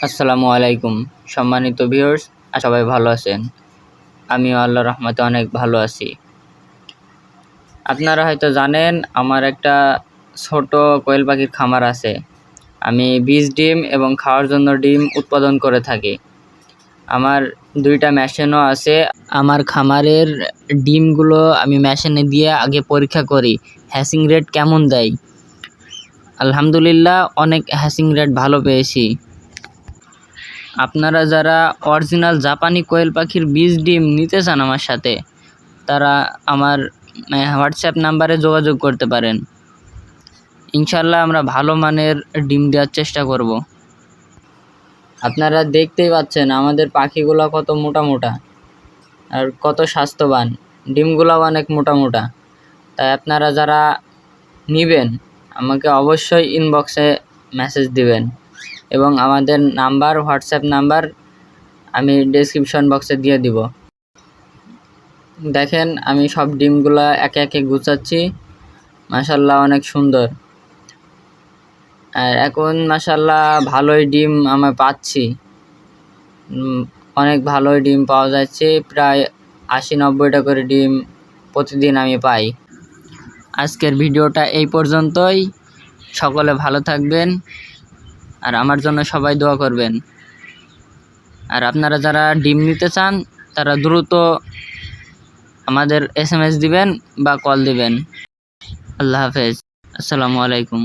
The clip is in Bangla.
আসসালামু আলাইকুম সম্মানিত ভিউয়ার্স, সবাই ভালো আছেন। আমিও আল্লাহর রহমতে অনেক ভালো আছি। আপনারা হয়তো জানেন আমার একটা ছোট কোয়েল পাখির খামার আছে। আমি বীজ ডিম এবং খাওয়ার জন্য ডিম উৎপাদন করে থাকি। আমার 2টা মেশিনও আছে। আমার খামারের ডিমগুলো আমি মেশিনে দিয়ে আগে পরীক্ষা করি হ্যাচিং রেট কেমন দেয়। আলহামদুলিল্লাহ অনেক হ্যাচিং রেট ভালো পেয়েছি। আপনারা যারা অরিজিনাল জাপানি কোয়েল পাখির বীজ ডিম নিতে চান আমার সাথে, তারা আমার হোয়াটসঅ্যাপ নাম্বারে যোগাযোগ করতে পারেন। ইনশাল্লাহ আমরা ভালো মানের ডিম দেওয়ার চেষ্টা করব। আপনারা দেখতেই পাচ্ছেন আমাদের পাখিগুলো কত মোটা মোটা আর কত স্বাস্থ্যবান, ডিমগুলোও অনেক মোটা মোটা। তাই আপনারা যারা নেবেন আমাকে অবশ্যই ইনবক্সে মেসেজ দিবেন এবং আমাদের নাম্বার, হোয়াটসঅ্যাপ নাম্বার আমি ডেসক্রিপশন বক্সে দিয়ে দিব। দেখেন আমি সব ডিমগুলা একে একে গুছাচ্ছি। মাশাল্লাহ অনেক সুন্দর। আর এখন মাশাল্লাহ ভালোই ডিম আমি পাচ্ছি, অনেক ভালোই ডিম পাওয়া যাচ্ছে। প্রায় 80-90টা করে ডিম প্রতিদিন আমি পাই। আজকের ভিডিওটা এই পর্যন্তই। সকলে ভালো থাকবেন আর আমার জন্য সবাই দোয়া করবেন। আর আপনারা যারা ডিম নিতে চান তারা দ্রুত আমাদের SMS দিবেন বা কল দিবেন। আল্লাহ হাফেজ। আসসালামু আলাইকুম।